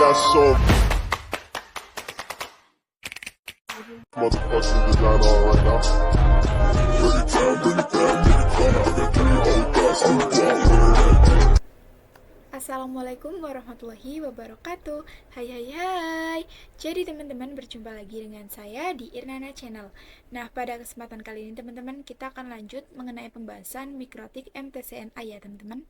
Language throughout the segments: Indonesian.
got some motherfuckers design on right now. Bring it down, bring it down, bring it down. I got 3 old guys. Assalamualaikum warahmatullahi wabarakatuh. Hai hai hai. Jadi teman-teman, berjumpa lagi dengan saya di Irnana Channel. Nah, pada kesempatan kali ini teman-teman, kita akan lanjut mengenai pembahasan mikrotik MTCNA ya teman-teman.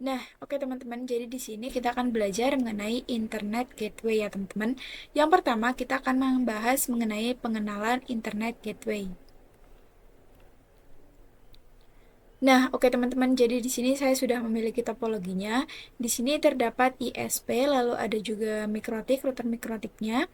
Nah, oke teman-teman, jadi di sini kita akan belajar mengenai Internet Gateway ya teman-teman. Yang pertama, kita akan membahas mengenai pengenalan Internet Gateway. Nah, oke teman-teman, jadi di sini saya sudah memiliki topologinya. Di sini terdapat ISP, lalu ada juga mikrotik, router mikrotiknya.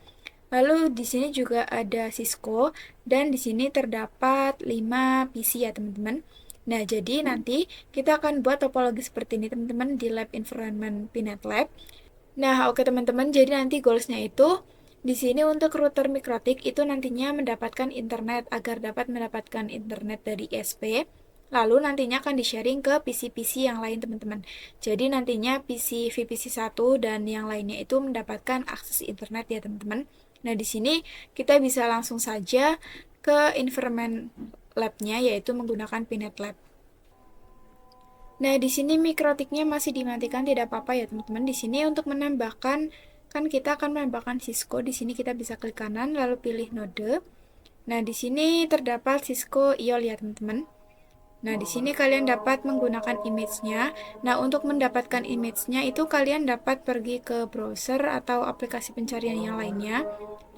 Lalu di sini juga ada Cisco, dan di sini terdapat 5 PC ya teman-teman. Nah, jadi nanti kita akan buat topologi seperti ini teman-teman di Lab Environment Pinet Lab. Nah, oke teman-teman, jadi nanti goalsnya itu di sini untuk router mikrotik itu nantinya mendapatkan internet agar dapat mendapatkan internet dari ISP. Lalu nantinya akan di-sharing ke PC-PC yang lain teman-teman. Jadi nantinya PC VPC 1 dan yang lainnya itu mendapatkan akses internet ya teman-teman. Nah, di sini kita bisa langsung saja ke environment lab-nya yaitu menggunakan Pinet Lab. Nah, di sini mikrotiknya masih dimatikan, tidak apa-apa ya teman-teman. Di sini untuk menambahkan, kan kita akan menambahkan Cisco. Di sini kita bisa klik kanan lalu pilih node. Nah, di sini terdapat Cisco IOL ya teman-teman. Nah, di sini kalian dapat menggunakan image-nya. Nah, untuk mendapatkan image-nya itu kalian dapat pergi ke browser atau aplikasi pencarian yang lainnya,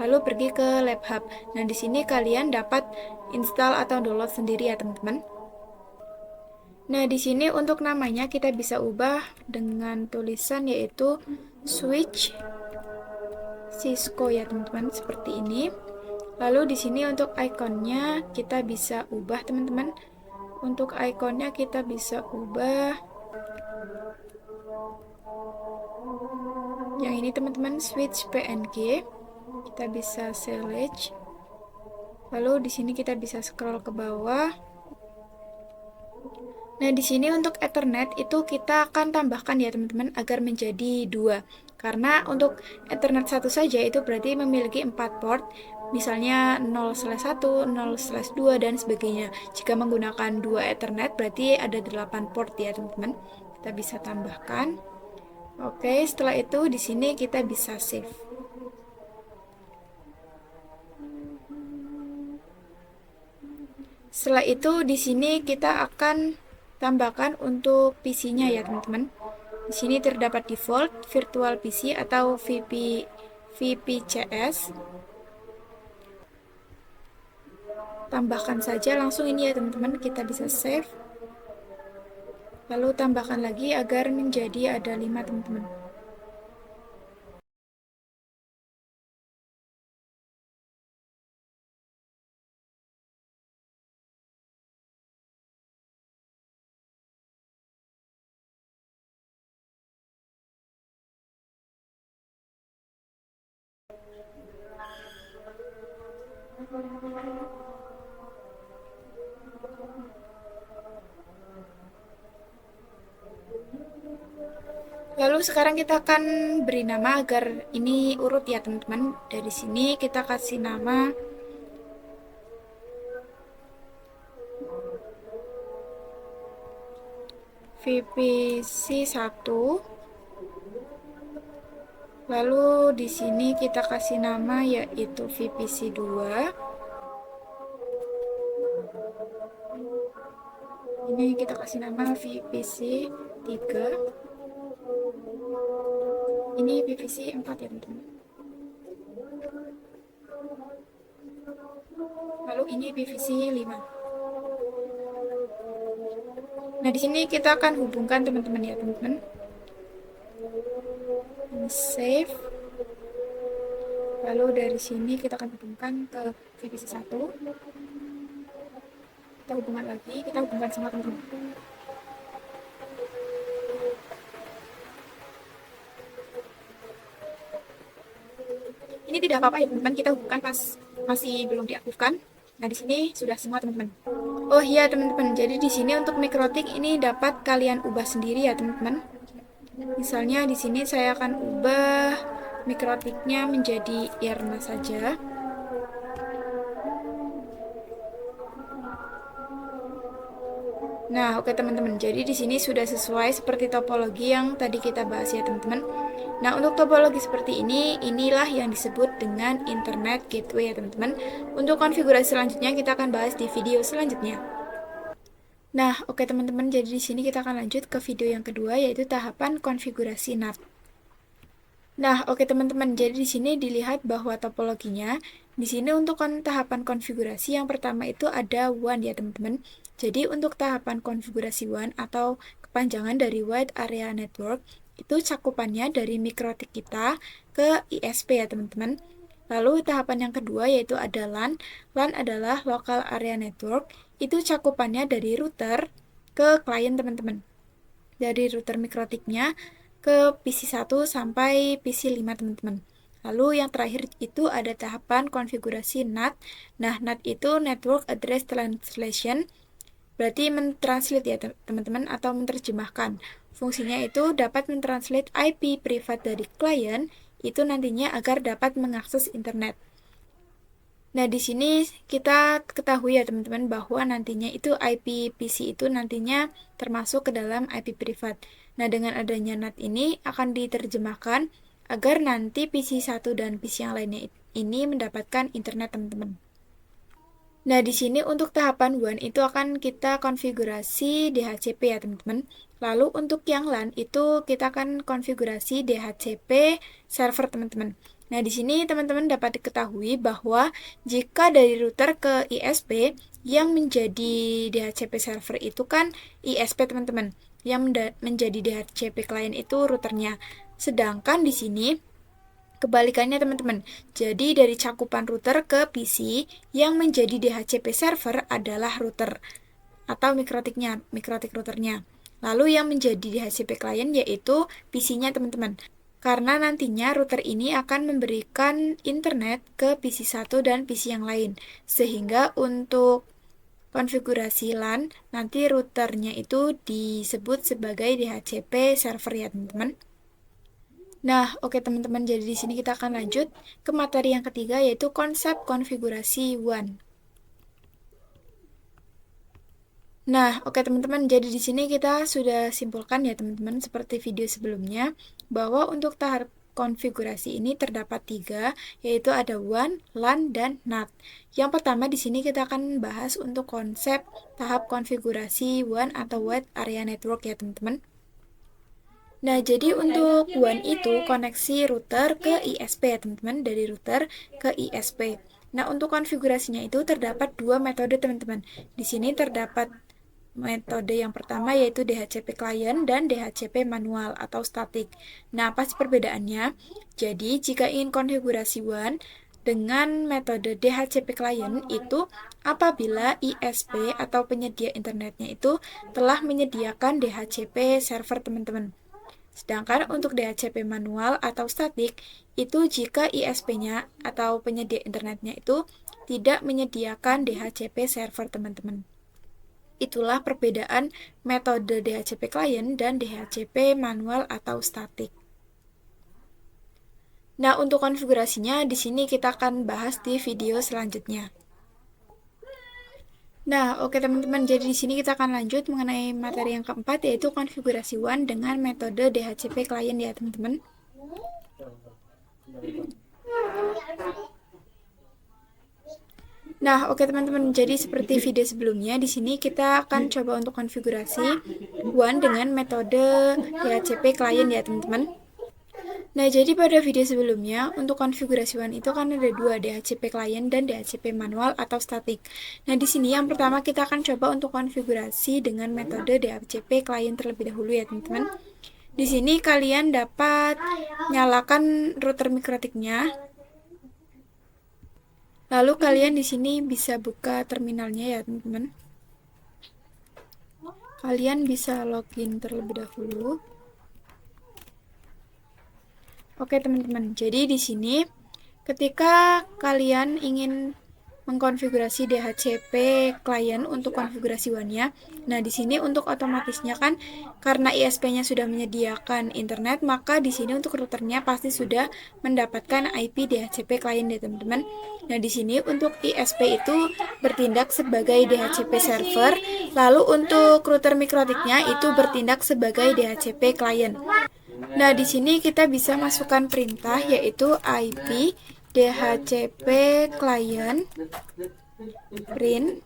lalu pergi ke LabHub. Nah, di sini kalian dapat install atau download sendiri ya, teman-teman. Nah, di sini untuk namanya kita bisa ubah dengan tulisan yaitu switch Cisco ya, teman-teman, seperti ini. Lalu di sini untuk ikonnya kita bisa ubah, teman-teman. Untuk ikonnya kita bisa ubah yang ini teman-teman, switch PNG. Kita bisa select. Lalu di sini kita bisa scroll ke bawah. Nah, di sini untuk Ethernet itu kita akan tambahkan ya teman-teman agar menjadi 2. Karena untuk Ethernet satu saja itu berarti memiliki 4 port. Misalnya 0/1, 0/2, dan sebagainya. Jika menggunakan 2 Ethernet berarti ada 8 port ya teman-teman. Kita bisa tambahkan. Oke, setelah itu di sini kita bisa save. Setelah itu di sini kita akan tambahkan untuk PC-nya ya teman-teman. Di sini terdapat default, virtual PC atau VPCS. Tambahkan saja langsung ini ya teman-teman, kita bisa save. Lalu tambahkan lagi agar menjadi ada 5 teman-teman. Lalu sekarang kita akan beri nama agar ini urut ya teman-teman. Dari sini kita kasih nama VPC 1. Lalu di sini kita kasih nama yaitu VPC 2. Ini kita kasih nama VPC 3. Ini VPC 4 ya teman-teman. Lalu ini VPC 5. Nah, di sini kita akan hubungkan teman-teman ya teman-teman. Save. Lalu dari sini kita akan hubungkan ke VPC 1. Kita hubungkan lagi, kita hubungkan sama teman-teman. Ini tidak apa-apa ya teman-teman, kita hubungkan pas masih belum diaktifkan. Nah, di sini sudah semua teman-teman. Oh iya teman-teman, jadi di sini untuk mikrotik ini dapat kalian ubah sendiri ya teman-teman. Misalnya di sini saya akan ubah mikrotiknya menjadi IRNA saja. Nah, oke teman-teman. Jadi di sini sudah sesuai seperti topologi yang tadi kita bahas ya, teman-teman. Nah, untuk topologi seperti ini, inilah yang disebut dengan Internet Gateway ya, teman-teman. Untuk konfigurasi selanjutnya kita akan bahas di video selanjutnya. Nah, oke teman-teman. Jadi di sini kita akan lanjut ke video yang kedua, yaitu tahapan konfigurasi NAT. Nah, oke teman-teman. Jadi di sini dilihat bahwa topologinya di sini untuk tahapan konfigurasi yang pertama itu ada WAN ya, teman-teman. Jadi untuk tahapan konfigurasi WAN atau kepanjangan dari Wide Area Network itu cakupannya dari mikrotik kita ke ISP ya, teman-teman. Lalu tahapan yang kedua yaitu ada LAN. LAN adalah Local Area Network. Itu cakupannya dari router ke klien, teman-teman. Dari router mikrotiknya ke PC1 sampai PC5 teman-teman. Lalu yang terakhir itu ada tahapan konfigurasi NAT. Nah, NAT itu Network Address Translation, berarti mentranslate ya teman-teman atau menerjemahkan. Fungsinya itu dapat mentranslate IP privat dari klien itu nantinya agar dapat mengakses internet. Nah, di sini kita ketahui ya teman-teman bahwa nantinya itu IP PC itu nantinya termasuk ke dalam IP privat. Nah, dengan adanya NAT ini akan diterjemahkan agar nanti PC1 dan PC yang lainnya ini mendapatkan internet, teman-teman. Nah, di sini untuk tahapan WAN itu akan kita konfigurasi DHCP ya, teman-teman. Lalu untuk yang LAN itu kita akan konfigurasi DHCP server, teman-teman. Nah, di sini teman-teman dapat diketahui bahwa jika dari router ke ISP yang menjadi DHCP server itu kan ISP, teman-teman. Yang menjadi DHCP klien itu routernya. Sedangkan di sini kebalikannya, teman-teman. Jadi dari cakupan router ke PC yang menjadi DHCP server adalah router atau mikrotik routernya. Lalu yang menjadi DHCP klien yaitu PC-nya, teman-teman. Karena nantinya router ini akan memberikan internet ke PC1 dan PC yang lain. Sehingga untuk konfigurasi LAN, nanti routernya itu disebut sebagai DHCP server ya, teman-teman. Nah, oke teman-teman, jadi di sini kita akan lanjut ke materi yang ketiga yaitu konsep konfigurasi WAN. Nah, oke teman-teman, jadi di sini kita sudah simpulkan ya teman-teman seperti video sebelumnya bahwa untuk tahap konfigurasi ini terdapat 3, yaitu ada WAN, LAN, dan NAT. Yang pertama di sini kita akan bahas untuk konsep tahap konfigurasi WAN atau Wide Area Network ya teman-teman. Nah, jadi untuk WAN itu koneksi router ke ISP ya teman-teman, dari router ke ISP. Nah, untuk konfigurasinya itu terdapat 2 metode teman-teman. Di sini terdapat metode yang pertama yaitu DHCP client dan DHCP manual atau static. Nah, apa sih perbedaannya? Jadi, jika ingin konfigurasi WAN dengan metode DHCP client itu apabila ISP atau penyedia internetnya itu telah menyediakan DHCP server, teman-teman. Sedangkan untuk DHCP manual atau statik, itu jika ISP-nya atau penyedia internetnya itu tidak menyediakan DHCP server, teman-teman. Itulah perbedaan metode DHCP client dan DHCP manual atau statik. Nah, untuk konfigurasinya di sini kita akan bahas di video selanjutnya. Nah, oke teman-teman, jadi di sini kita akan lanjut mengenai materi yang keempat yaitu konfigurasi WAN dengan metode DHCP client ya, teman-teman. Nah, oke teman-teman, jadi seperti video sebelumnya di sini kita akan coba untuk konfigurasi WAN dengan metode DHCP client ya, teman-teman. Nah, jadi pada video sebelumnya, untuk konfigurasi WAN itu kan ada 2, DHCP client dan DHCP manual atau statik. Nah, di sini yang pertama kita akan coba untuk konfigurasi dengan metode DHCP client terlebih dahulu ya, teman-teman. Di sini kalian dapat nyalakan router mikrotiknya. Lalu kalian di sini bisa buka terminalnya ya, teman-teman. Kalian bisa login terlebih dahulu. Oke teman-teman, jadi di sini ketika kalian ingin mengkonfigurasi DHCP klien untuk konfigurasi WAN-nya. Nah, di sini untuk otomatisnya kan karena ISP-nya sudah menyediakan internet, maka di sini untuk routernya pasti sudah mendapatkan IP DHCP klien ya, teman-teman. Nah, di sini untuk ISP itu bertindak sebagai DHCP server, lalu untuk router mikrotiknya itu bertindak sebagai DHCP klien. Nah, di sini kita bisa masukkan perintah yaitu IP DHCP client print.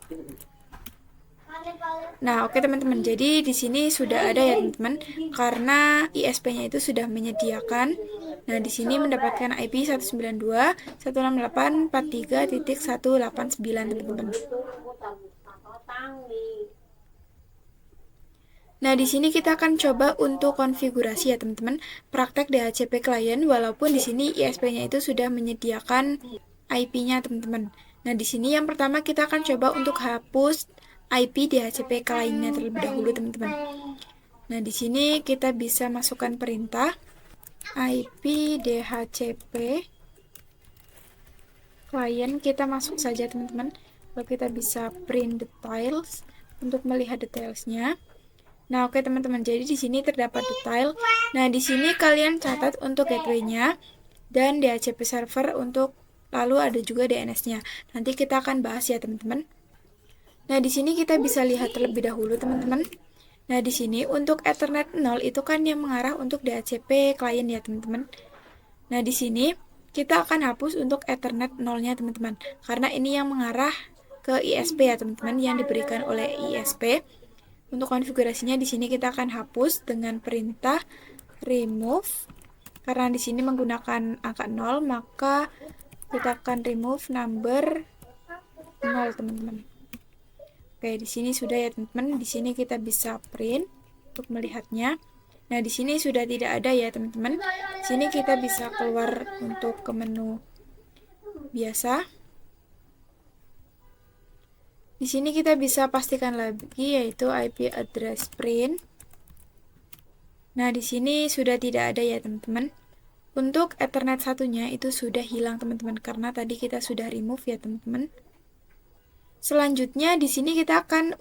Nah, oke teman-teman. Jadi di sini sudah ada ya teman-teman, karena ISP-nya itu sudah menyediakan. Nah, di sini mendapatkan IP 192.168.43.189 teman-teman. Nah, di sini kita akan coba untuk konfigurasi ya teman-teman, praktek DHCP client walaupun di sini ISP-nya itu sudah menyediakan IP-nya teman-teman. Nah, di sini yang pertama kita akan coba untuk hapus IP DHCP client-nya terlebih dahulu teman-teman. Nah, di sini kita bisa masukkan perintah IP DHCP client, kita masuk saja teman-teman. Lalu kita bisa print details untuk melihat detailsnya. Nah, oke teman-teman, jadi di sini terdapat detail. Nah, di sini kalian catat untuk gateway-nya dan DHCP server untuk, lalu ada juga DNS-nya. Nanti kita akan bahas ya teman-teman. Nah, di sini kita bisa lihat terlebih dahulu teman-teman. Nah, di sini untuk Ethernet 0 itu kan yang mengarah untuk DHCP client ya teman-teman. Nah, di sini kita akan hapus untuk Ethernet 0-nya teman-teman, karena ini yang mengarah ke ISP ya teman-teman, yang diberikan oleh ISP. Untuk konfigurasinya di sini kita akan hapus dengan perintah remove. Karena di sini menggunakan angka 0, maka kita akan remove number 0 teman-teman. Oke, di sini sudah ya teman-teman. Di sini kita bisa print untuk melihatnya. Nah, di sini sudah tidak ada ya teman-teman. Di sini kita bisa keluar untuk ke menu biasa. Di sini kita bisa pastikan lagi yaitu IP address print. Nah, di sini sudah tidak ada ya teman-teman. Untuk Ethernet satunya itu sudah hilang teman-teman, karena tadi kita sudah remove ya teman-teman. Selanjutnya di sini kita akan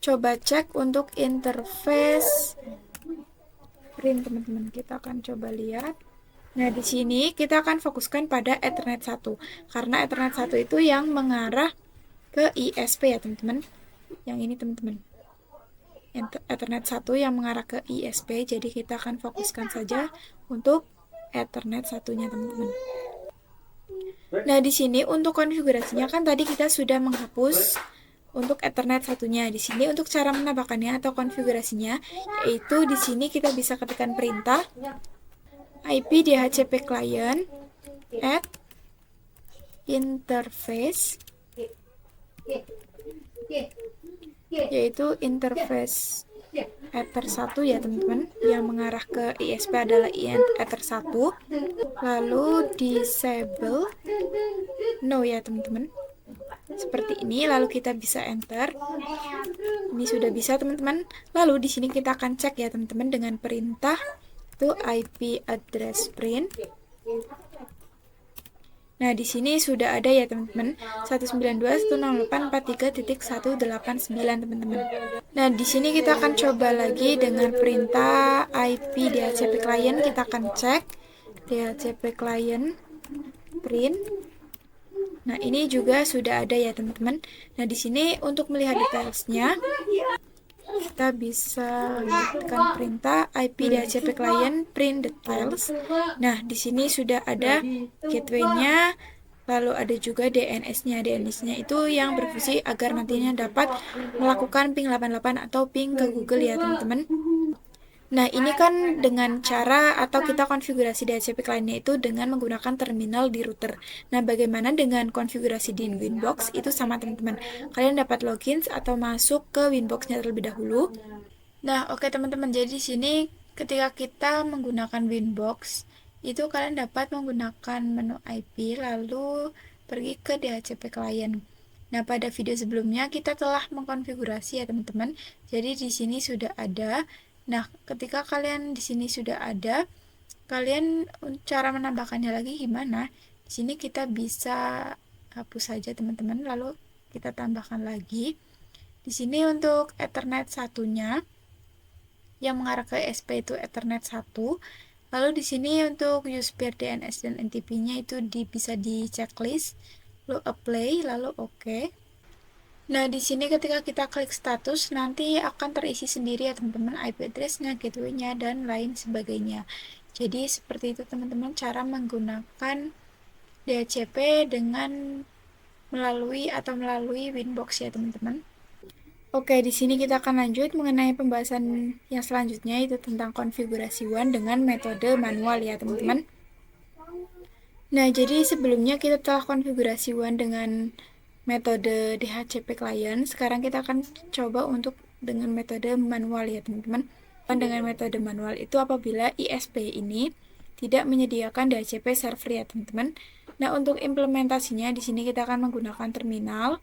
coba cek untuk interface print teman-teman. Kita akan coba lihat. Nah, di sini kita akan fokuskan pada Ethernet 1, karena Ethernet 1 itu yang mengarah ke ISP ya teman-teman. Yang ini teman-teman, Ethernet 1 yang mengarah ke ISP, jadi kita akan fokuskan saja untuk Ethernet satunya teman-teman. Nah, di sini untuk konfigurasinya kan tadi kita sudah menghapus untuk Ethernet satunya. Di sini untuk cara menambahkannya atau konfigurasinya, yaitu di sini kita bisa ketikkan perintah IP DHCP client at interface, yaitu interface Ether 1 ya teman-teman, yang mengarah ke ISP adalah Ether 1, lalu disable no ya teman-teman, seperti ini. Lalu kita bisa enter. Ini sudah bisa teman-teman. Lalu di sini kita akan cek ya teman-teman dengan perintah itu IP address print. Nah, di sini sudah ada ya teman-teman, 192.168.43.189 teman-teman. Nah, di sini kita akan coba lagi dengan perintah IP DHCP client. Kita akan cek DHCP client print. Nah, ini juga sudah ada ya teman-teman. Nah, di sini untuk melihat detailsnya, kita bisa tekan perintah IP DHCP client print details. Nah, di sini sudah ada gateway-nya, lalu ada juga DNS-nya. DNS-nya itu yang berfungsi agar nantinya dapat melakukan ping 88 atau ping ke Google ya teman-teman. Nah, ini kan dengan cara atau kita konfigurasi DHCP client-nya itu dengan menggunakan terminal di router. Nah, bagaimana dengan konfigurasi di Winbox? Itu sama teman-teman. Kalian dapat login atau masuk ke Winbox-nya terlebih dahulu. Nah, oke teman-teman. Jadi di sini ketika kita menggunakan Winbox, itu kalian dapat menggunakan menu IP lalu pergi ke DHCP client. Nah, pada video sebelumnya kita telah mengkonfigurasi ya teman-teman. Jadi di sini sudah ada. Nah, ketika kalian di sini sudah ada, kalian cara menambahkannya lagi gimana? Di sini kita bisa hapus saja teman-teman, lalu kita tambahkan lagi. Di sini untuk Ethernet satunya yang mengarah ke SP itu Ethernet 1. Lalu di sini untuk use pair DNS dan NTP-nya itu bisa di checklist, lalu apply, lalu OK. Nah, di sini ketika kita klik status, nanti akan terisi sendiri ya teman-teman, IP address-nya, gateway-nya, dan lain sebagainya. Jadi seperti itu teman-teman cara menggunakan DHCP dengan melalui Winbox ya teman-teman. Oke, di sini kita akan lanjut mengenai pembahasan yang selanjutnya, itu tentang konfigurasi WAN dengan metode manual ya teman-teman. Nah, jadi sebelumnya kita telah konfigurasi WAN dengan metode DHCP client. Sekarang kita akan coba untuk dengan metode manual ya teman-teman. Dengan metode manual itu apabila ISP ini tidak menyediakan DHCP server ya teman-teman. Nah, untuk implementasinya di sini kita akan menggunakan terminal.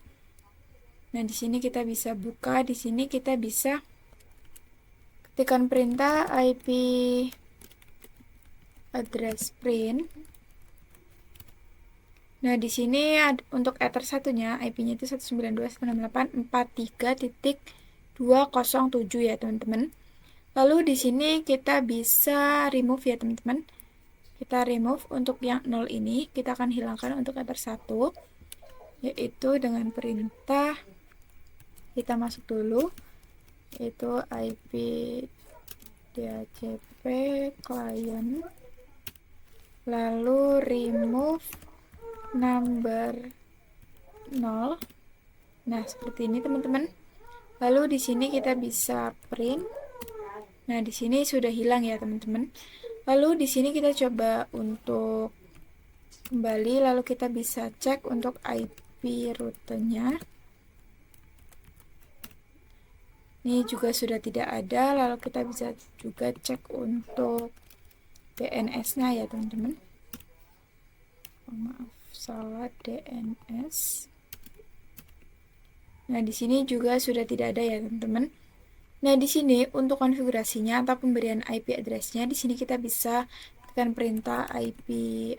Nah, di sini kita bisa buka, di sini kita bisa ketikkan perintah IP address print. Nah, di sini untuk Ether satunya IP-nya itu 192.168.43.207 ya, teman-teman. Lalu di sini kita bisa remove ya, teman-teman. Kita remove untuk yang 0 ini, kita akan hilangkan untuk Ether 1, yaitu dengan perintah kita masuk dulu, yaitu IP DHCP client, lalu remove number 0. Nah, seperti ini teman-teman. Lalu di sini kita bisa print. Nah, di sini sudah hilang ya teman-teman. Lalu di sini kita coba untuk kembali, lalu kita bisa cek untuk IP rutenya. Ini juga sudah tidak ada, lalu kita bisa juga cek untuk DNS-nya ya teman-teman. Oh, maaf, salah DNS. Nah, di sini juga sudah tidak ada ya teman-teman. Nah, di sini untuk konfigurasinya atau pemberian IP address-nya, di sini kita bisa tekan perintah IP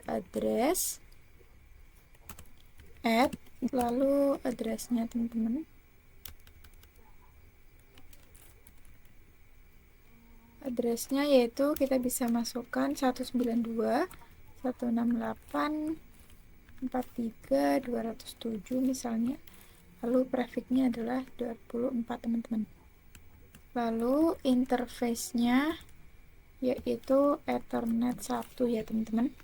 address add, lalu address-nya teman-teman. Address-nya yaitu kita bisa masukkan 192.168.43.207 misalnya. Lalu prefix-nya adalah 24 teman-teman. Lalu interface-nya yaitu Ethernet 1 ya teman-teman.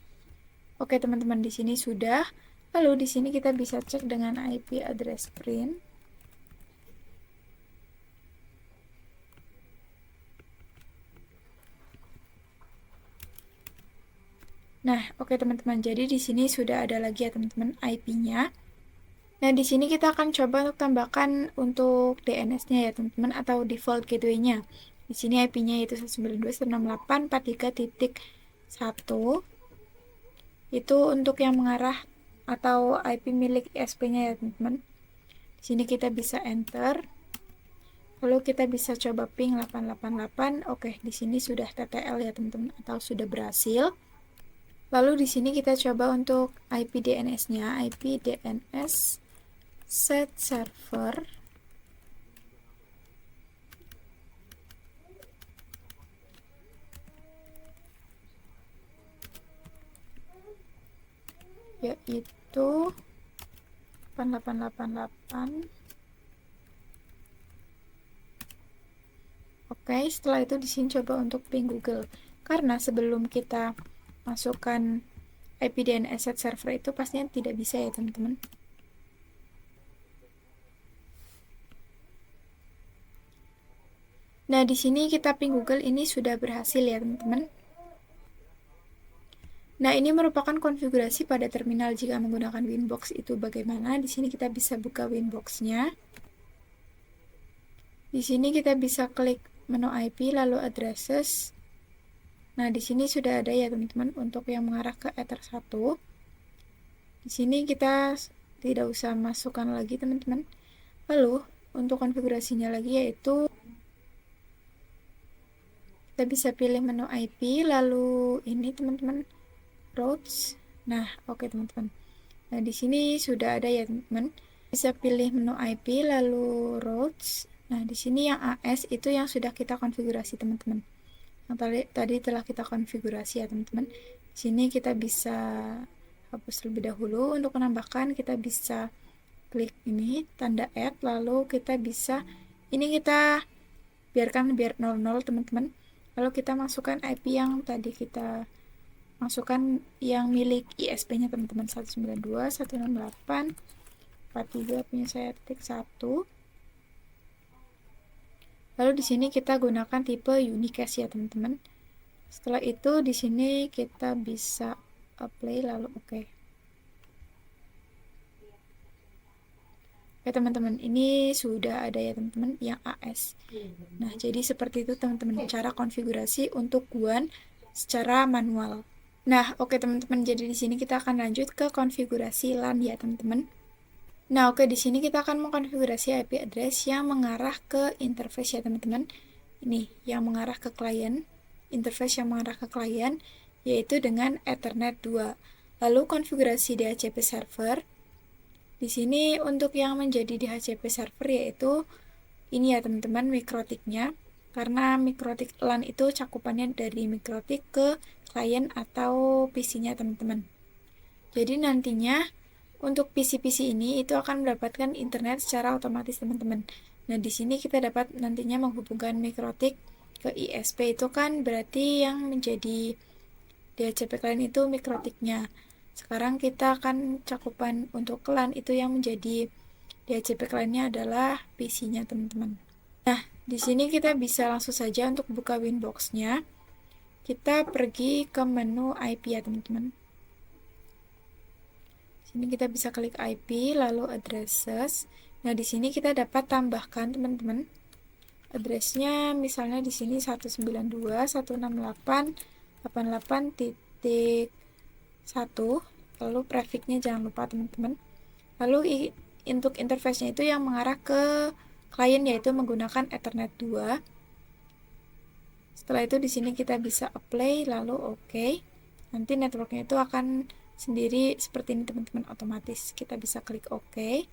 Oke teman-teman, di sini sudah. Lalu di sini kita bisa cek dengan IP address print. Nah, oke teman-teman. Jadi di sini sudah ada lagi ya teman-teman IP-nya. Nah, di sini kita akan coba untuk tambahkan untuk DNS-nya ya teman-teman, atau default gateway-nya. Di sini IP-nya yaitu 192.168.43.1. Itu untuk yang mengarah atau IP milik ISP-nya ya teman-teman. Di sini kita bisa enter. Lalu kita bisa coba ping 888. Oke, di sini sudah TTL ya teman-teman, atau sudah berhasil. Lalu di sini kita coba untuk IP DNS-nya, IP DNS set server, yaitu 8888. Oke, setelah itu di sini coba untuk ping Google. Karena sebelum kita masukkan IP DNS set server itu pastinya tidak bisa ya teman-teman. Nah, di sini kita ping Google, ini sudah berhasil ya teman-teman. Nah, ini merupakan konfigurasi pada terminal jika menggunakan Winbox itu bagaimana. Di sini kita bisa buka Winbox-nya. Di sini kita bisa klik menu IP lalu addresses. Nah, di sini sudah ada ya teman-teman untuk yang mengarah ke Ether 1. Di sini kita tidak usah masukkan lagi teman-teman. Lalu untuk konfigurasinya lagi yaitu kita bisa pilih menu IP, lalu ini teman-teman routes. Nah, oke teman-teman. Nah, di sini sudah ada ya teman-teman. Bisa pilih menu IP lalu routes. Nah, di sini yang AS itu yang sudah kita konfigurasi teman-teman. Yang tadi telah kita konfigurasi ya teman-teman. Di sini kita bisa hapus terlebih dahulu. Untuk menambahkan kita bisa klik ini tanda add, lalu kita bisa kita biarkan biar 00 teman-teman. Lalu kita masukkan IP yang tadi kita masukkan yang milik ISP-nya teman-teman, 192.168.43 punya saya titik 1. Lalu di sini kita gunakan tipe unicast ya teman-teman. Setelah itu di sini kita bisa apply lalu oke. Oke teman-teman, ini sudah ada ya teman-teman yang AS. Nah, jadi seperti itu teman-teman cara konfigurasi untuk WAN secara manual. Nah, oke teman-teman, jadi di sini kita akan lanjut ke konfigurasi LAN ya teman-teman. Nah, oke di sini kita akan mengkonfigurasi IP address yang mengarah ke interface ya teman-teman. Ini yang mengarah ke klien, interface yang mengarah ke klien yaitu dengan Ethernet 2. Lalu konfigurasi DHCP server. Di sini untuk yang menjadi DHCP server yaitu ini ya teman-teman mikrotiknya. Karena mikrotik LAN itu cakupannya dari mikrotik ke klien atau PC-nya teman-teman. Jadi nantinya untuk PC-PC ini itu akan mendapatkan internet secara otomatis teman-teman. Nah, di sini kita dapat nantinya menghubungkan mikrotik ke ISP, itu kan berarti yang menjadi DHCP klien itu mikrotiknya. Sekarang kita akan cakupan untuk LAN itu yang menjadi DHCP kliennya adalah PC-nya teman-teman. Nah, di sini kita bisa langsung saja untuk buka Winbox-nya. Kita pergi ke menu IP ya teman-teman. Sini kita bisa klik IP lalu addresses. Nah, di sini kita dapat tambahkan teman-teman. Addressnya misalnya di sini 192.168.88.1. Lalu prefixnya jangan lupa teman-teman. Lalu untuk interface-nya itu yang mengarah ke klien yaitu menggunakan Ethernet 2. Setelah itu di sini kita bisa apply lalu oke. Nanti networknya itu akan sendiri seperti ini teman-teman, otomatis kita bisa klik OK.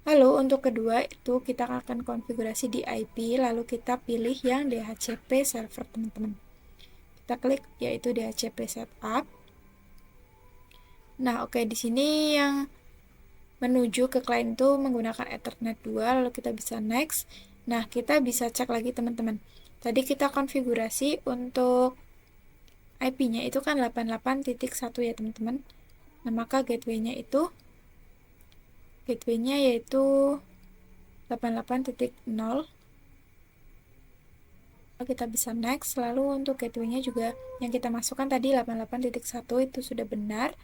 Lalu untuk kedua itu kita akan konfigurasi di IP lalu kita pilih yang DHCP server teman-teman. Kita klik yaitu DHCP setup. Nah, oke di sini yang menuju ke klien itu menggunakan Ethernet 2 lalu kita bisa next. Nah, kita bisa cek lagi teman-teman. Tadi kita konfigurasi untuk IP-nya itu kan 88.1 ya teman-teman. Nah, maka gateway-nya yaitu 88.0. Kita bisa next. Lalu untuk gateway-nya juga yang kita masukkan tadi 88.1 itu sudah benar.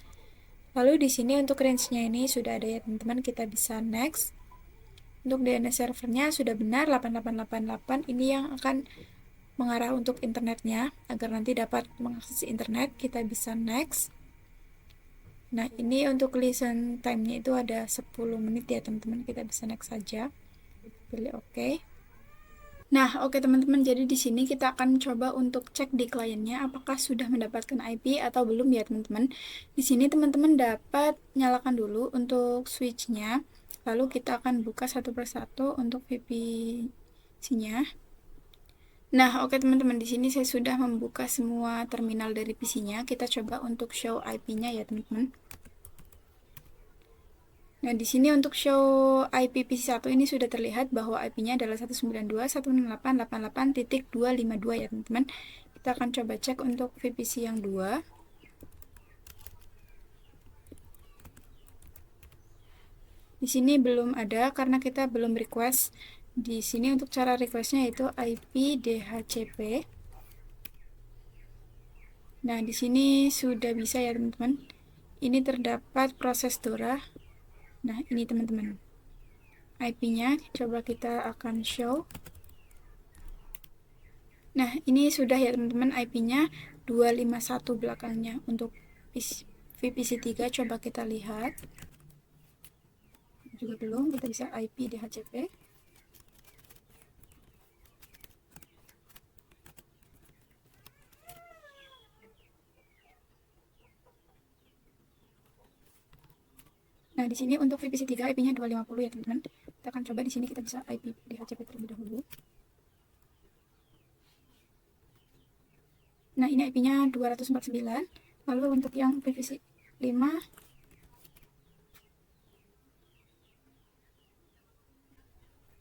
Lalu di sini untuk range-nya ini sudah ada ya teman-teman, kita bisa next. Untuk DNS servernya sudah benar 8888, ini yang akan mengarah untuk internetnya agar nanti dapat mengakses internet, kita bisa next. Nah, ini untuk listen time-nya itu ada 10 menit ya teman-teman, kita bisa next saja. Pilih OK. Nah, oke teman-teman, jadi di sini kita akan coba untuk cek di kliennya apakah sudah mendapatkan IP atau belum ya teman-teman. Di sini teman-teman dapat nyalakan dulu untuk switch-nya. Lalu kita akan buka satu persatu untuk VPC-nya. Nah, oke teman-teman, di sini saya sudah membuka semua terminal dari PC-nya. Kita coba untuk show IP-nya ya, teman-teman. Nah, di sini untuk show IP PC1 ini sudah terlihat bahwa IP-nya adalah 192.168.88.252 ya, teman-teman. Kita akan coba cek untuk VPC yang 2. Di sini belum ada karena kita belum request. Di sini untuk cara requestnya yaitu IP DHCP. Nah, di sini sudah bisa ya teman-teman. Ini terdapat proses DORA. Nah, ini teman-teman. IP-nya coba kita akan show. Nah, ini sudah ya teman-teman, IP-nya 251 belakangnya. Untuk VPC3 coba kita lihat. Juga belum, kita bisa IP DHCP. Nah, di sini untuk VPC 3 IP-nya 250 ya, teman-teman. Kita akan coba di sini kita bisa IP DHCP terlebih dahulu. Nah, ini IP-nya 249. Lalu untuk yang PVC 5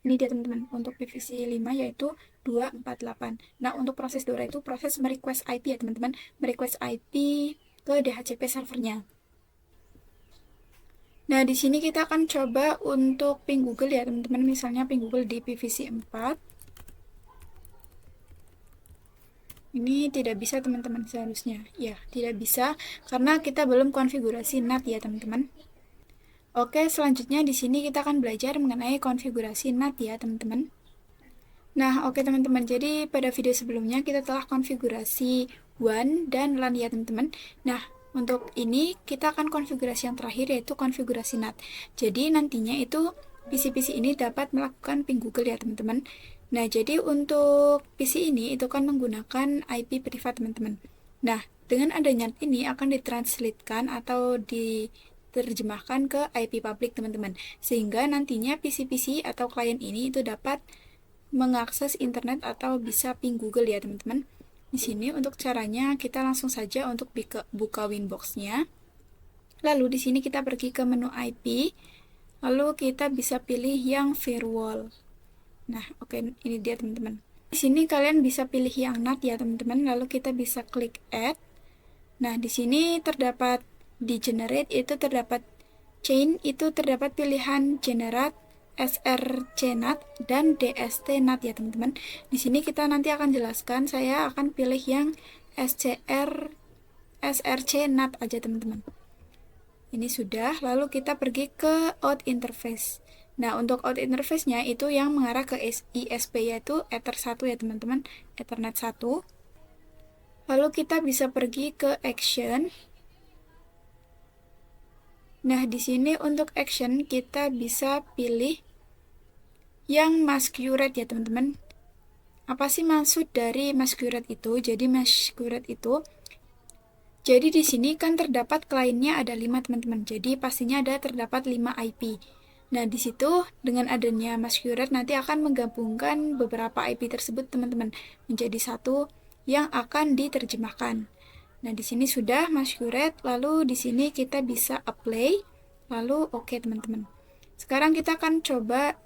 ini dia teman-teman, untuk PVC 5 yaitu 248. Nah, untuk proses DORA itu proses merequest IP ya teman-teman, merequest IP ke DHCP servernya. Nah, di sini kita akan coba untuk ping Google ya teman-teman, misalnya ping Google di PVC 4. Ini tidak bisa teman-teman seharusnya. Ya, tidak bisa karena kita belum konfigurasi NAT ya teman-teman. Oke, selanjutnya di sini kita akan belajar mengenai konfigurasi NAT ya teman-teman. Nah, oke teman-teman, jadi pada video sebelumnya kita telah konfigurasi WAN dan LAN ya teman-teman. Nah, untuk ini kita akan konfigurasi yang terakhir yaitu konfigurasi NAT. Jadi nantinya itu PC-PC ini dapat melakukan ping Google ya teman-teman. Nah, jadi untuk PC ini itu kan menggunakan IP privat teman-teman. Nah, dengan adanya ini akan ditranslatekan atau diterjemahkan ke IP public teman-teman. Sehingga nantinya PC-PC atau klien ini itu dapat mengakses internet atau bisa ping Google ya teman-teman. Di sini untuk caranya kita langsung saja untuk buka Winbox-nya. Lalu di sini kita pergi ke menu IP. Lalu kita bisa pilih yang firewall. Nah, oke, ini dia teman-teman. Di sini kalian bisa pilih yang NAT ya teman-teman. Lalu kita bisa klik add. Nah, di sini terdapat di generate itu terdapat chain, itu terdapat pilihan generate, SRC-NAT, dan DST-NAT ya teman-teman. Di sini kita nanti akan jelaskan, saya akan pilih yang SRC-NAT aja teman-teman. Ini sudah, lalu kita pergi ke out interface. Nah, untuk out interface-nya itu yang mengarah ke ISP yaitu Ether 1 ya teman-teman, Ethernet 1. Lalu kita bisa pergi ke action. Nah, di sini untuk action kita bisa pilih yang masquerade ya teman-teman. Apa sih maksud dari masquerade itu? Jadi masquerade itu, jadi di sini kan terdapat kliennya ada 5 teman-teman. Jadi pastinya terdapat 5 IP. Nah, di situ dengan adanya masquerade nanti akan menggabungkan beberapa IP tersebut teman-teman menjadi satu yang akan diterjemahkan. Nah, di sini sudah masquerade, lalu di sini kita bisa apply, lalu oke teman-teman. Sekarang kita akan coba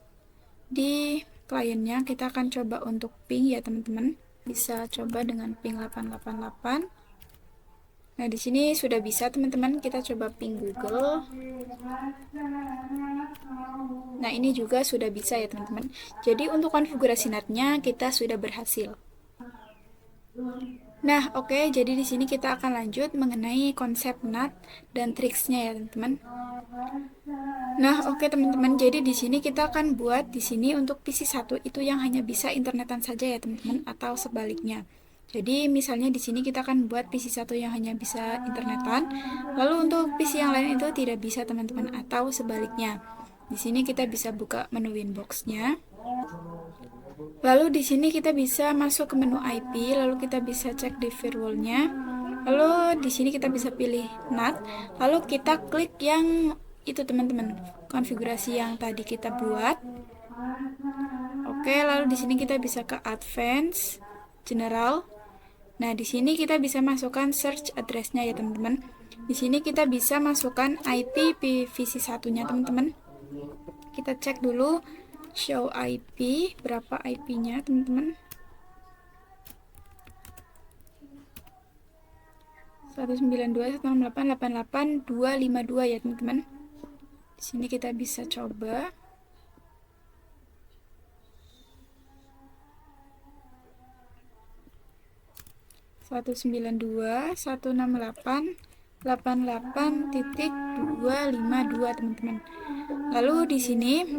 di kliennya, kita akan coba untuk ping ya teman-teman. Bisa coba dengan ping 888. Nah, di sini sudah bisa teman-teman, kita coba ping Google. Nah, ini juga sudah bisa ya teman-teman. Jadi untuk konfigurasi NAT-nya kita sudah berhasil. Nah, oke, jadi di sini kita akan lanjut mengenai konsep NAT dan triksnya ya, teman-teman. Nah, oke teman-teman, jadi di sini kita akan buat di sini untuk PC 1 itu yang hanya bisa internetan saja ya, teman-teman, atau sebaliknya. Jadi misalnya di sini kita akan buat PC 1 yang hanya bisa internetan, lalu untuk PC yang lain itu tidak bisa, teman-teman, atau sebaliknya. Di sini kita bisa buka menu Winbox-nya. Lalu di sini kita bisa masuk ke menu IP, lalu kita bisa cek di firewall-nya. Lalu di sini kita bisa pilih NAT, lalu kita klik yang itu teman-teman, konfigurasi yang tadi kita buat. Oke, lalu di sini kita bisa ke Advanced, General. Nah, di sini kita bisa masukkan search address-nya ya teman-teman. Di sini kita bisa masukkan IP PVC 1-nya teman-teman. Kita cek dulu show IP, berapa IP-nya teman-teman. 192.168.88.252 ya teman-teman. Di sini kita bisa coba. Satu 192.168.88.252 teman-teman. Lalu di sini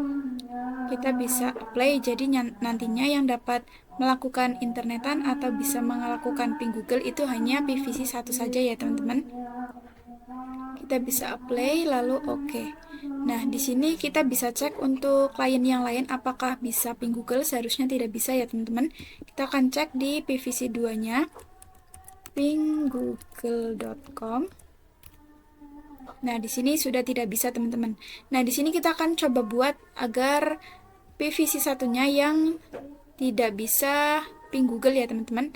kita bisa apply, jadi nantinya yang dapat melakukan internetan atau bisa melakukan ping Google itu hanya PVC 1 saja ya teman-teman. Kita bisa apply lalu oke. Nah, di sini kita bisa cek untuk klien yang lain apakah bisa ping Google, seharusnya tidak bisa ya teman-teman. Kita akan cek di PVC 2-nya pinggoogle.com. Nah, di sini sudah tidak bisa, teman-teman. Nah, di sini kita akan coba buat agar PVC satunya yang tidak bisa ping Google ya, teman-teman.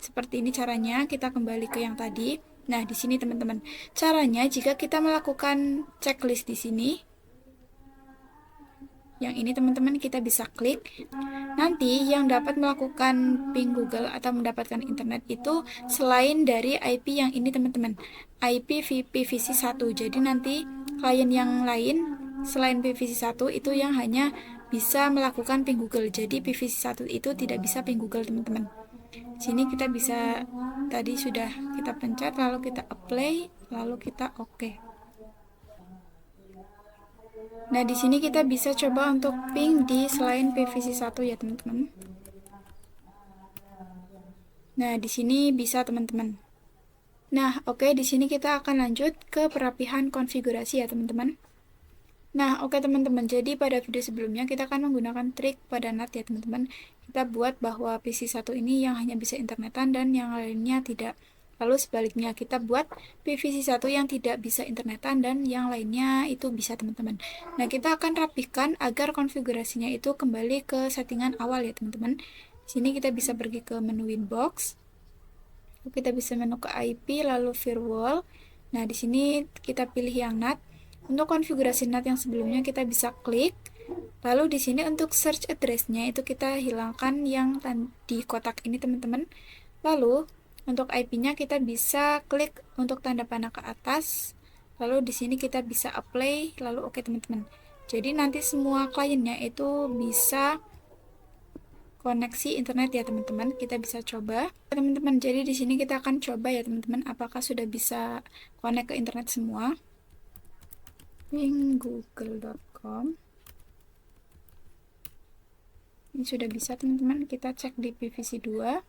Seperti ini caranya, kita kembali ke yang tadi. Nah, di sini teman-teman, caranya jika kita melakukan checklist di sini, yang ini teman-teman kita bisa klik. Nanti yang dapat melakukan ping Google atau mendapatkan internet itu selain dari IP yang ini teman-teman, IP PVC1. Jadi nanti klien yang lain selain PVC1 itu yang hanya bisa melakukan ping Google. Jadi PVC1 itu tidak bisa ping Google, teman-teman. Sini kita bisa, tadi sudah kita pencet, lalu kita apply, lalu kita oke. Nah, di sini kita bisa coba untuk ping di selain PVC1 ya, teman-teman. Nah, di sini bisa, teman-teman. Nah, oke, di sini kita akan lanjut ke perapihan konfigurasi ya, teman-teman. Nah, oke teman-teman, jadi pada video sebelumnya kita akan menggunakan trik pada NAT ya, teman-teman. Kita buat bahwa PC1 ini yang hanya bisa internetan dan yang lainnya tidak. Lalu sebaliknya, kita buat PVC1 yang tidak bisa internetan dan yang lainnya itu bisa, teman-teman. Nah, kita akan rapikan agar konfigurasinya itu kembali ke settingan awal ya, teman-teman. Sini kita bisa pergi ke menu Winbox. Kita bisa menu ke IP, lalu Firewall. Nah, di sini kita pilih yang NAT. Untuk konfigurasi NAT yang sebelumnya kita bisa klik. Lalu di sini untuk search address-nya itu kita hilangkan yang di kotak ini, teman-teman. Lalu untuk IP-nya kita bisa klik untuk tanda panah ke atas, lalu di sini kita bisa apply, lalu oke, teman-teman. Jadi nanti semua kliennya itu bisa koneksi internet ya, teman-teman. Kita bisa coba, teman-teman. Jadi di sini kita akan coba ya, teman-teman, apakah sudah bisa connect ke internet semua. Google.com. Ini sudah bisa, teman-teman. Kita cek di PVC2.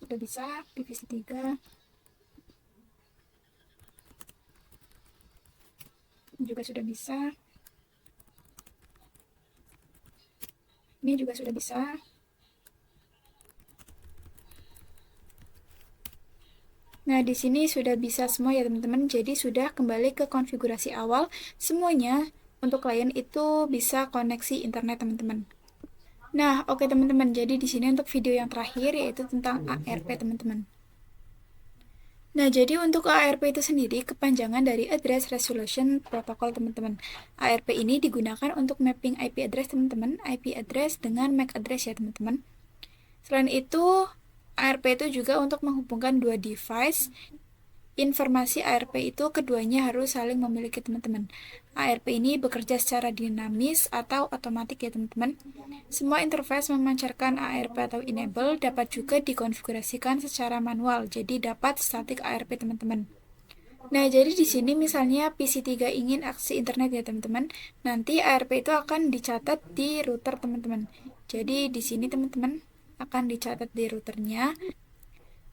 Sudah bisa, PVC3 juga sudah bisa, ini juga sudah bisa. Nah, di sini sudah bisa semua ya, teman-teman. Jadi sudah kembali ke konfigurasi awal, semuanya untuk klien itu bisa koneksi internet, teman-teman. Nah, oke teman-teman, jadi di sini untuk video yang terakhir yaitu tentang ARP, teman-teman. Nah, jadi untuk ARP itu sendiri kepanjangan dari Address Resolution Protocol, teman-teman. ARP ini digunakan untuk mapping IP address, teman-teman, IP address dengan MAC address ya, teman-teman. Selain itu, ARP itu juga untuk menghubungkan dua device. Informasi ARP itu keduanya harus saling memiliki, teman-teman. ARP ini bekerja secara dinamis atau otomatis ya, teman-teman. Semua interface memancarkan ARP atau enable dapat juga dikonfigurasikan secara manual, jadi dapat static ARP, teman-teman. Nah, jadi di sini misalnya PC3 ingin akses internet ya, teman-teman. Nanti ARP itu akan dicatat di router, teman-teman. Jadi di sini teman-teman akan dicatat di routernya.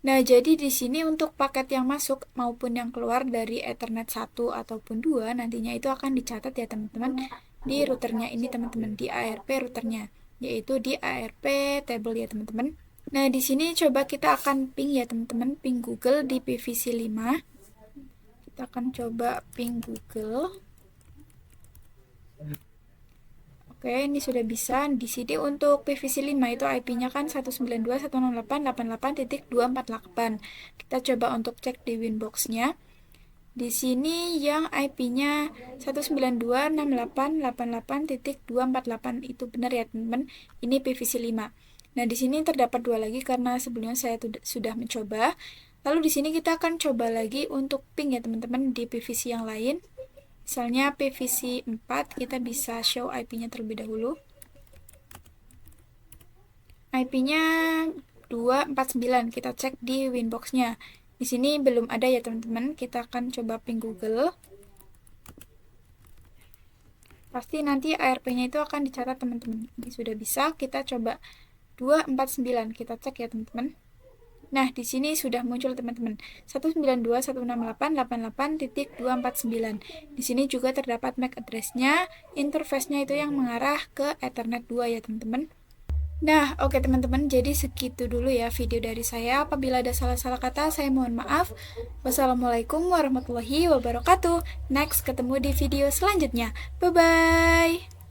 Nah, jadi di sini untuk paket yang masuk maupun yang keluar dari Ethernet 1 ataupun 2 nantinya itu akan dicatat ya, teman-teman, di routernya ini, teman-teman, di ARP routernya, yaitu di ARP table ya, teman-teman. Nah, di sini coba kita akan ping ya, teman-teman, ping Google di PVC5. Kita akan coba ping Google. Oke, ini sudah bisa. Di sini untuk PVC5 itu IP-nya kan 192.168.248. Kita coba untuk cek di Winbox-nya. Di sini yang IP-nya 192.168.248 itu benar ya, teman-teman. Ini PVC5. Nah, di sini terdapat dua lagi karena sebelumnya saya sudah mencoba. Lalu di sini kita akan coba lagi untuk ping ya, teman-teman, di PVC yang lain. Misalnya PVC4, kita bisa show IP-nya terlebih dahulu. IP-nya 249, kita cek di Winbox-nya. Di sini belum ada ya, teman-teman. Kita akan coba ping Google. Pasti nanti ARP-nya itu akan dicatat, teman-teman. Ini sudah bisa, kita coba 249, kita cek ya, teman-teman. Nah, di sini sudah muncul, teman-teman. 192.168.249. Di sini juga terdapat MAC address-nya, interface-nya itu yang mengarah ke Ethernet 2 ya, teman-teman. Nah, oke teman-teman, jadi segitu dulu ya video dari saya. Apabila ada salah-salah kata, saya mohon maaf. Wassalamualaikum warahmatullahi wabarakatuh. Next, ketemu di video selanjutnya. Bye-bye.